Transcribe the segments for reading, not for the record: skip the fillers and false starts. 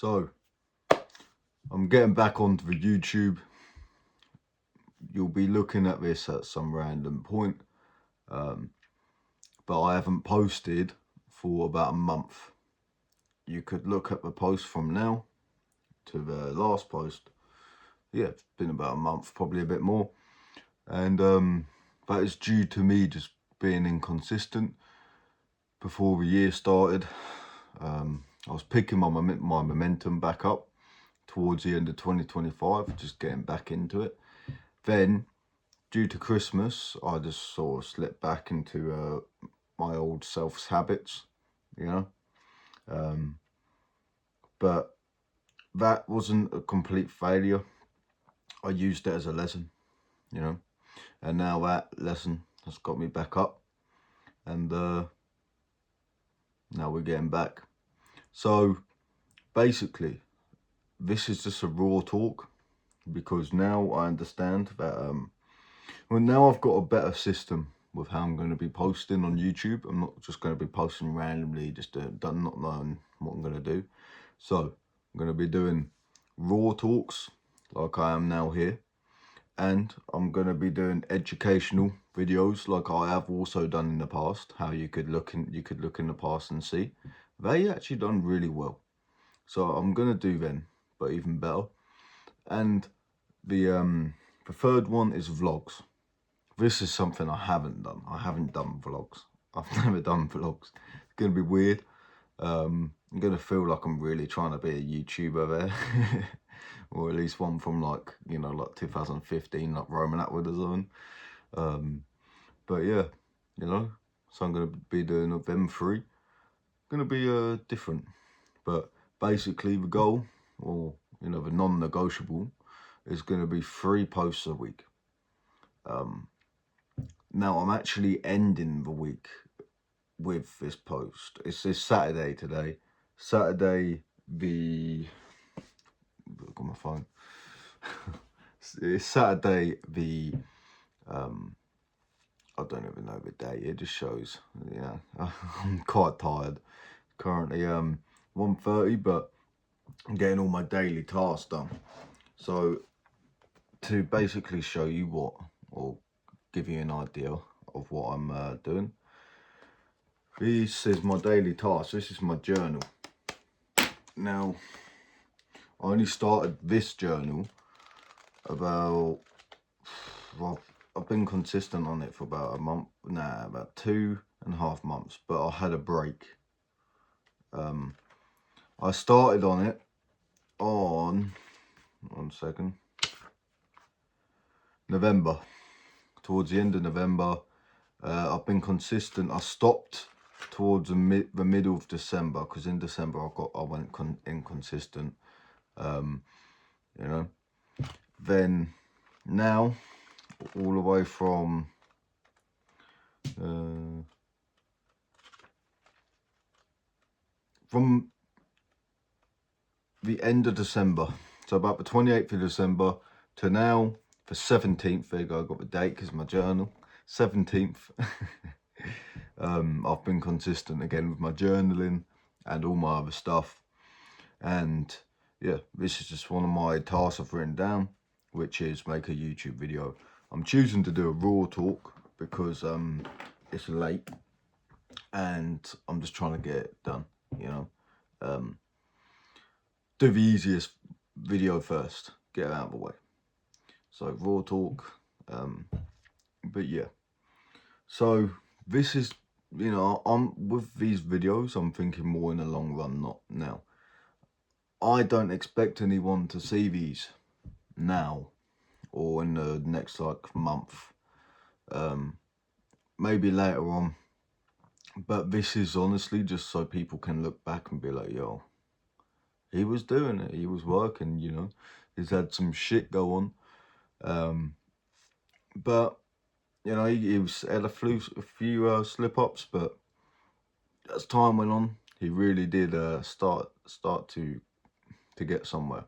So I'm getting back onto the YouTube. You'll be looking at this at some random point, but I haven't posted for about a month. You could look at the post from now to the last post. Yeah, it's been about a month, probably a bit more, and that is due to me just being inconsistent. Before the year started, I was picking my momentum back up towards the end of 2025, just getting back into it. Then, due to Christmas, I just sort of slipped back into my old self's habits, you know. But that wasn't a complete failure. I used it as a lesson, you know. And now that lesson has got me back up. And now we're getting back. So, basically, this is just a raw talk, because now I understand that, well, now I've got a better system with how I'm going to be posting on YouTube. I'm not just going to be posting randomly, just not knowing what I'm going to do. So I'm going to be doing raw talks like I am now here, and I'm going to be doing educational videos like I have also done in the past. How you could look in the past and see they actually done really well. So I'm going to do them, but even better. And the third one is vlogs. This is something I haven't done. I haven't done vlogs. I've never done vlogs. It's going to be weird. I'm going to feel like I'm really trying to be a YouTuber there. Or at least one from like 2015, like Roman Atwood or something. But yeah, so I'm going to be doing them three. Going to be different. But basically the goal, or the non-negotiable, is going to be 3 posts a week. Now I'm actually ending the week with this post. It's this Saturday today. Saturday the... Look on my phone. It's Saturday the... I don't even know the date. It just shows. Yeah, I'm quite tired. Currently 1:30, but I'm getting all my daily tasks done. So to basically show you what, or give you an idea of what I'm doing, this is my daily task. This is my journal. Now, I only started this journal about, well, I've been consistent on it for about a month, about 2.5 months, but I had a break. I started on it on, November. Towards the end of November, I've been consistent. I stopped towards the middle of December, because in December I went inconsistent. Then now, all the way from the end of December, so about the 28th of December to now, the 17th, there you go, I got the date because my journal, 17th. I've been consistent again with my journaling and all my other stuff. And yeah, this is just one of my tasks I've written down, which is make a YouTube video. I'm choosing to do a raw talk because it's late and I'm just trying to get it done, do the easiest video first, get it out of the way. So raw talk, but yeah. So this is, I'm with these videos, I'm thinking more in the long run, not now. I don't expect anyone to see these now or in the next month, maybe later on. But this is honestly just so people can look back and be like, yo, he was doing it, he was working, he's had some shit go on. But, he had a few slip-ups, but as time went on, he really did start to get somewhere.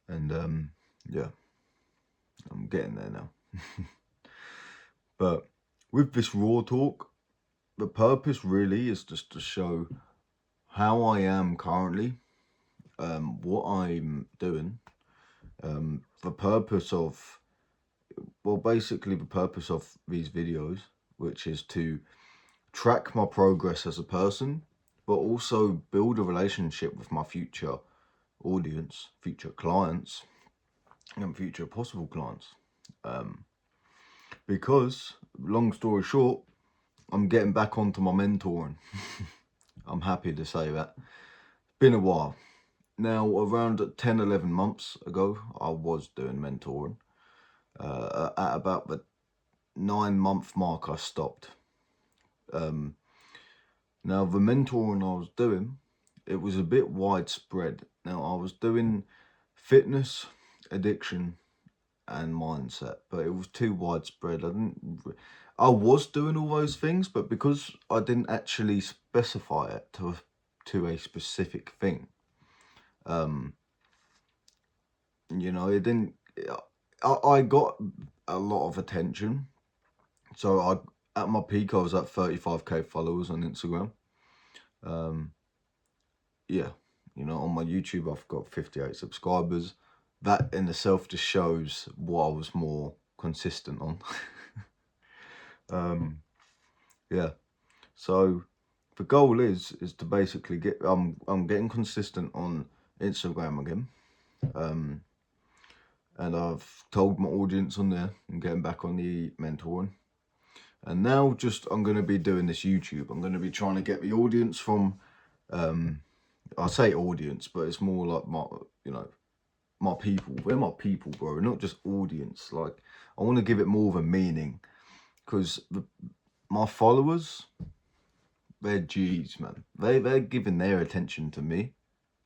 And yeah, I'm getting there now. But with this raw talk, the purpose really is just to show how I am currently what I'm doing, the purpose of, well, basically the purpose of these videos, which is to track my progress as a person, but also build a relationship with my future audience, future clients, and future possible clients. Because, long story short, I'm getting back onto my mentoring. I'm happy to say that. Been a while. Now, around 10, 11 months ago, I was doing mentoring. At about the 9-month mark, I stopped. Now, the mentoring I was doing, it was a bit widespread. Now, I was doing fitness, addiction, and mindset, but it was too widespread. I was doing all those things, but because I didn't actually specify it to a specific thing, you know, it didn't. I got a lot of attention. So at my peak, I was at 35k followers on Instagram. Yeah, you know, on my YouTube, I've got 58 subscribers. That in itself just shows what I was more consistent on. Yeah. So the goal is to basically get. I'm getting consistent on Instagram again. And I've told my audience on there I'm getting back on the mentoring. And now I'm going to be doing this YouTube. I'm going to be trying to get the audience from, I say audience, but it's more like my people. They're my people, bro, not just audience. Like, I want to give it more of a meaning, because my followers, they're G's, man. They're giving their attention to me.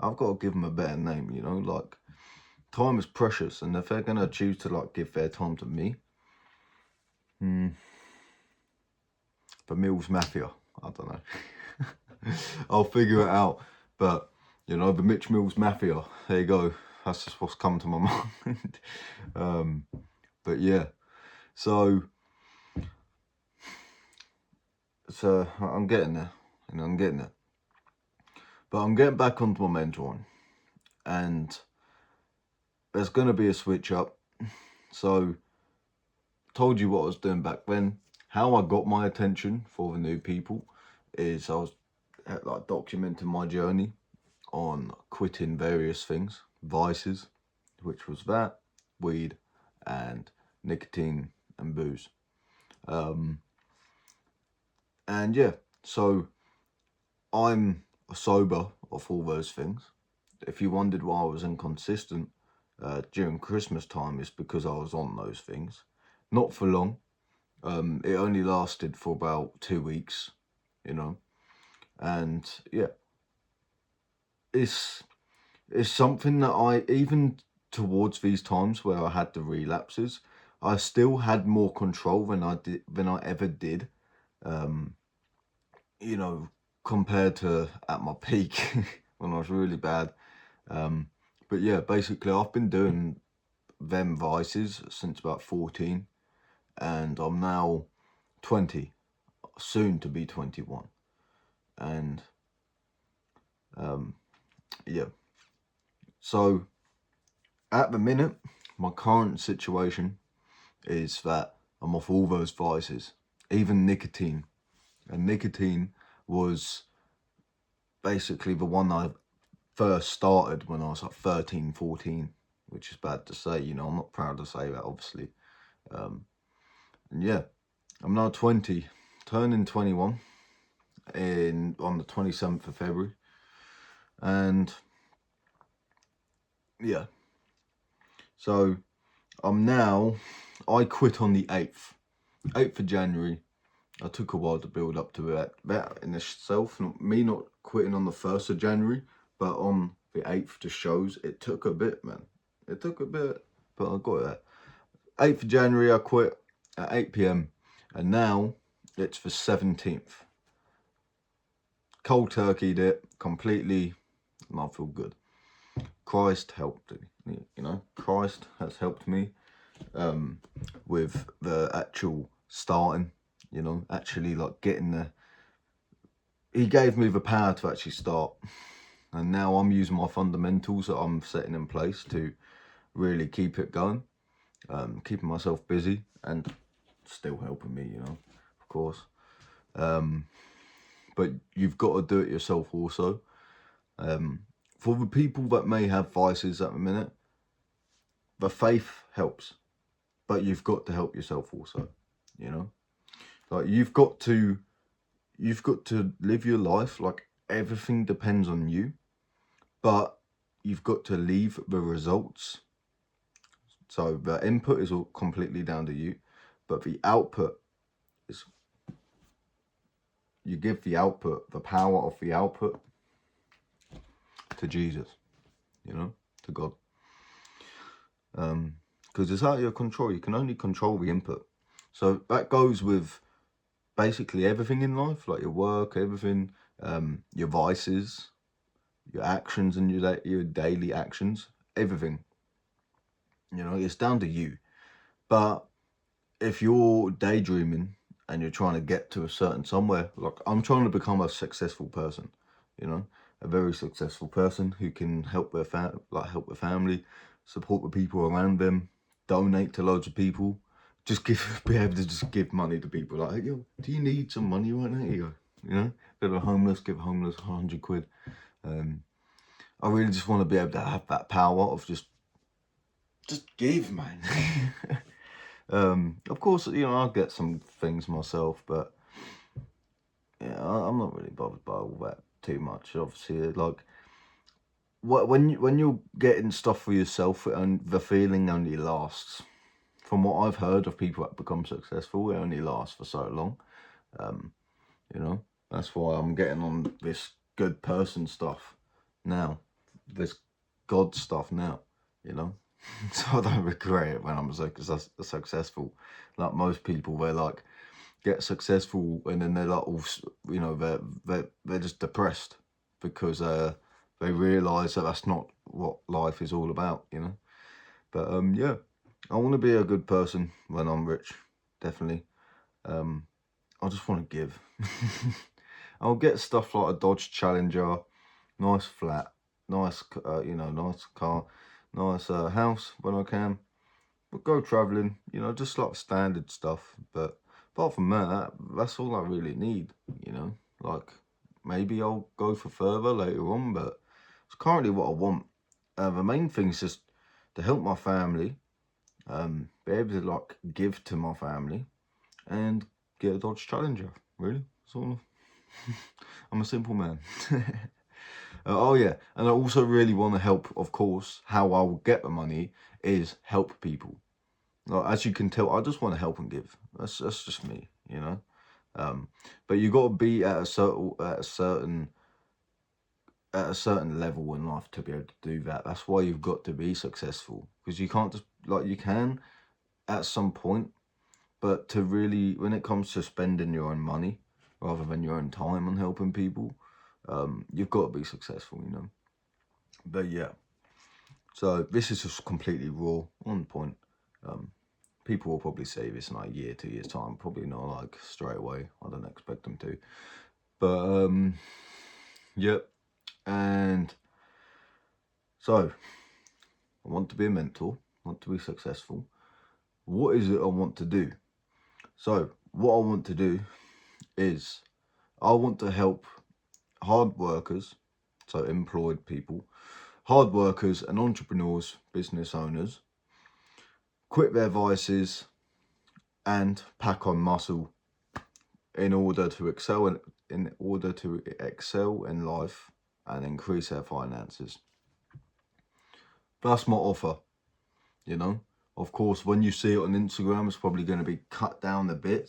I've got to give them a better name, you know, like, time is precious, and if they're going to choose to, like, give their time to me, the Mills Mafia, I don't know. I'll figure it out. But, you know, the Mitch Mills Mafia, there you go. That's just what's come to my mind. But yeah, so I'm getting there, and I'm getting there. But I'm getting back onto my mentoring, and there's going to be a switch up. So, told you what I was doing back then. How I got my attention for the new people is I was like documenting my journey on quitting various things, vices, which was that, weed, and nicotine and booze. And yeah, so I'm sober of all those things. If you wondered why I was inconsistent during Christmas time, it's because I was on those things. Not for long. It only lasted for about 2 weeks, you know. And yeah, it's something that even towards these times where I had the relapses, I still had more control than I ever did. You know, compared to at my peak when I was really bad. But yeah, basically I've been doing them vices since about 14, and I'm now 20, soon to be 21. And yeah, so at the minute, my current situation is that I'm off all those vices, even nicotine. And nicotine was basically the one I first started when I was like 13, 14, which is bad to say, you know, I'm not proud to say that, obviously. And yeah, I'm now 20, turning 21 on the 27th of February. And yeah, so I quit on the 8th of January. I took a while to build up to that in itself. Not quitting on the 1st of January, but on the 8th just shows it took a bit, man. It took a bit, but I got there. 8th of January, I quit at 8 p.m. And now it's the 17th. Cold turkeyed it completely, and I feel good. Christ helped me, you know. Christ has helped me with the actual starting, you know, actually like getting the. He gave me the power to actually start. And now I'm using my fundamentals that I'm setting in place to really keep it going, keeping myself busy and still helping me, of course. But you've got to do it yourself also. For the people that may have vices at the minute, the faith helps, but you've got to help yourself also, Like you've got to live your life like everything depends on you, but you've got to leave the results. So the input is all completely down to you, but the output is, you give the output, the power of the output to Jesus, to God. Because it's out of your control. You can only control the input. So that goes with basically everything in life, like your work, everything, your vices, your actions and your daily actions, everything. It's down to you. But if you're daydreaming and you're trying to get to a certain somewhere, like I'm trying to become a successful person, a very successful person who can help their family, support the people around them, donate to loads of people, be able to just give money to people. Like, yo, do you need some money right now? Here you go, Go to a homeless, give homeless 100 quid. I really just want to be able to have that power of just give, man. Of course, I'll get some things myself, but yeah, I'm not really bothered by all that too much. Obviously, like when you're getting stuff for yourself, and the feeling only lasts. From what I've heard of people that become successful, it only lasts for so long. That's why I'm getting on this good person stuff now, this God stuff now, So I don't regret it when I'm successful. Like most people, they're like get successful and then they're like, they're just depressed because they realise that that's not what life is all about, But yeah, I want to be a good person when I'm rich, definitely. I just want to give. I'll get stuff like a Dodge Challenger, nice flat, nice, nice car, nice house when I can. But go travelling, just like standard stuff. But apart from that, that's all I really need, Like, maybe I'll go for further later on, but it's currently what I want. The main thing is just to help my family, be able to, like, give to my family, and get a Dodge Challenger, really. That's all. I'm a simple man. Oh yeah, and I also really want to help, of course. How I will get the money is help people. Like, as you can tell, I just want to help and give. That's just me, But you got to be at a certain level in life to be able to do that. That's why you've got to be successful, because you can't just, like, you can at some point, but to really, when it comes to spending your own money rather than your own time on helping people, you've got to be successful, But yeah, so this is just completely raw, on point. People will probably say this in like a year, 2 years time, probably not like straight away. I don't expect them to. But yep. And so I want to be a mentor, I want to be successful. What is it I want to do? So what I want to do is I want to help hard workers, so employed people, hard workers and entrepreneurs, business owners, quit their vices and pack on muscle in order to excel in life and increase their finances. That's my offer, Of course, when you see it on Instagram, it's probably going to be cut down a bit,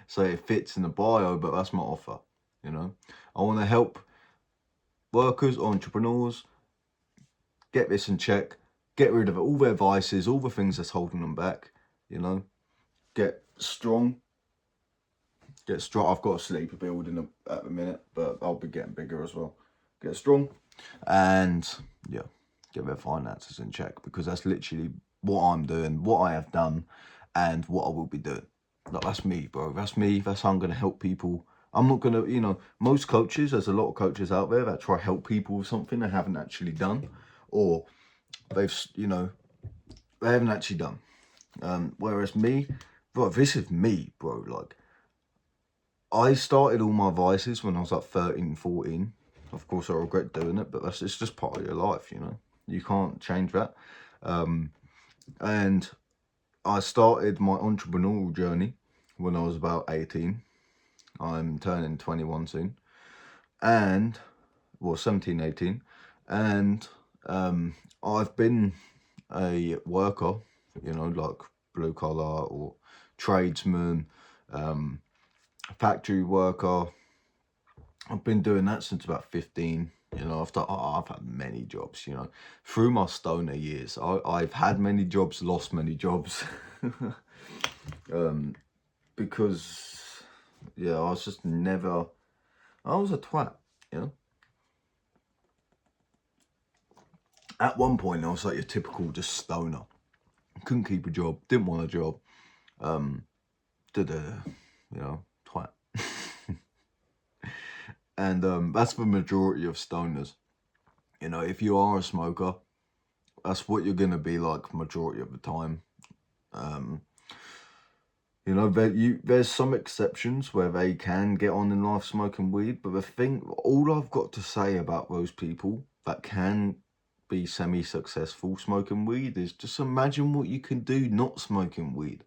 so it fits in the bio, but that's my offer, I want to help workers, entrepreneurs, get this in check, get rid of all their vices, all the things that's holding them back, get strong. I've got a sleeper building at the minute, but I'll be getting bigger as well. Get strong and, yeah, get their finances in check, because that's literally what I'm doing, what I have done, and what I will be doing. Like, that's me, bro. That's me. That's how I'm going to help people I'm not going to, you know, most coaches, there's a lot of coaches out there that try to help people with something they haven't actually done, or they've, you know, they haven't actually done. Whereas me, bro, this is me, bro. Like, I started all my vices when I was like 13, 14. Of course, I regret doing it, but it's just part of your life, you know. You can't change that. And I started my entrepreneurial journey when I was about 18. I'm turning 21 soon. And, well, 17, 18. And I've been a worker, you know, like blue collar or tradesman, factory worker. I've been doing that since about 15. You know, I've had many jobs, you know, through my stoner years. I've had many jobs, lost many jobs. Because, yeah, I was just never, I was a twat, you know. At one point, I was like your typical just stoner. Couldn't keep a job, didn't want a job. You know, twat. And that's the majority of stoners. You know, if you are a smoker, that's what you're going to be like majority of the time. You know, there's some exceptions where they can get on in life smoking weed, but the thing, all I've got to say about those people that can be semi-successful smoking weed is just imagine what you can do not smoking weed.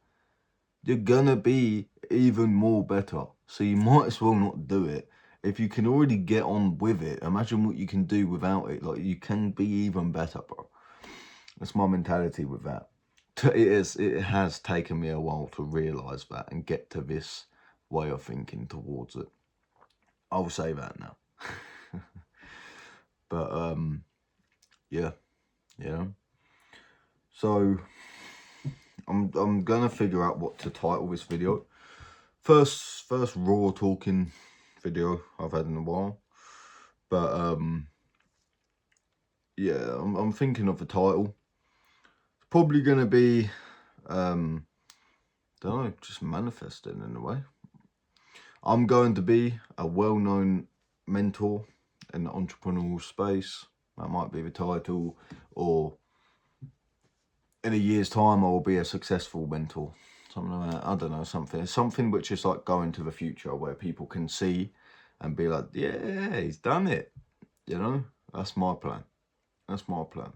You're gonna be even more better. So you might as well not do it. If you can already get on with it, imagine what you can do without it. Like, you can be even better, bro. That's my mentality with that. It has taken me a while to realise that and get to this way of thinking towards it. I'll say that now. But yeah, you know. So I'm gonna figure out what to title this video. First raw talking video I've had in a while. But yeah, I'm thinking of a title. It's probably gonna be don't know, just manifesting in a way. I'm going to be a well-known mentor in the entrepreneurial space. That might be the title. Or in a year's time, I will be a successful mentor. Something like that. I don't know, something which is like going to the future, where people can see and be like, yeah, he's done it. You know, that's my plan. That's my plan.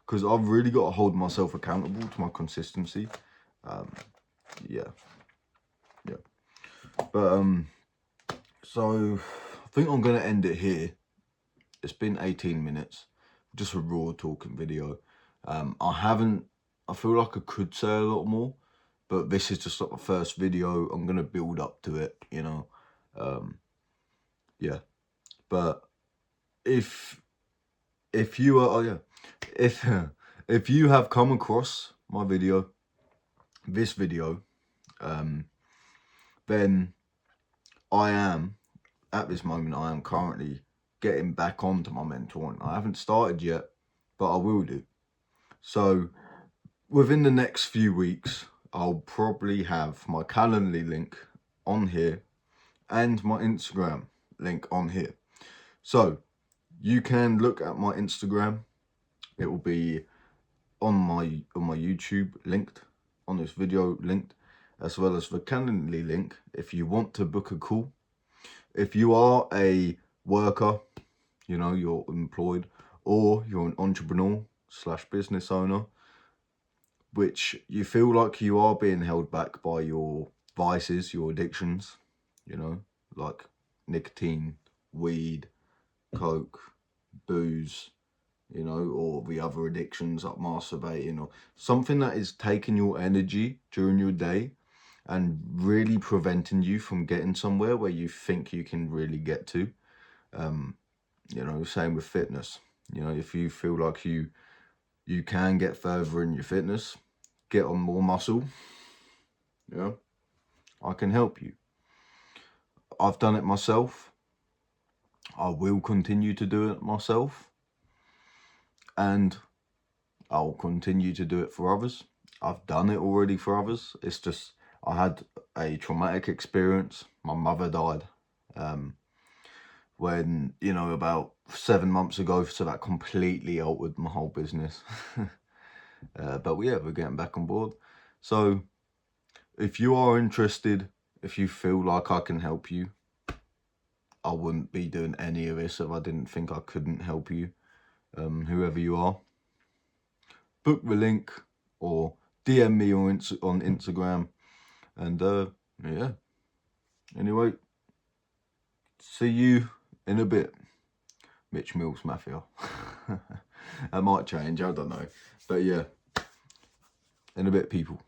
Because I've really got to hold myself accountable to my consistency. Yeah. But so I think I'm gonna end it here. It's been 18 minutes, just a raw talking video. I feel like I could say a lot more, but this is just like the first video. I'm gonna build up to it, you know. Yeah. But if you are, oh yeah, if you have come across my video, this video, then at this moment, I am currently getting back onto my mentoring. I haven't started yet, but I will do. So within the next few weeks, I'll probably have my Calendly link on here and my Instagram link on here. So you can look at my Instagram. It will be on my YouTube linked, on this video linked, as well as the Calendly link if you want to book a call. If you are a worker, you know, you're employed, or you're an entrepreneur / business owner, which you feel like you are being held back by your vices, your addictions, you know, like nicotine, weed, coke, booze, you know, or the other addictions like masturbating, or something that is taking your energy during your day and really preventing you from getting somewhere where you think you can really get to. You know, same with fitness. You know, if you feel like you can get further in your fitness, get on more muscle, you know, I can help you. I've done it myself. I will continue to do it myself. And I'll continue to do it for others. I've done it already for others. It's just, I had a traumatic experience. My mother died. When, you know, about 7 months ago, so that completely altered my whole business. But yeah, we're getting back on board. So if you are interested, if you feel like I can help you, I wouldn't be doing any of this if I didn't think I couldn't help you. Whoever you are, book the link or DM me on Instagram. And yeah, anyway, see you in a bit. Mitch Mills Mafia. That might change, I don't know. But yeah, in a bit, people.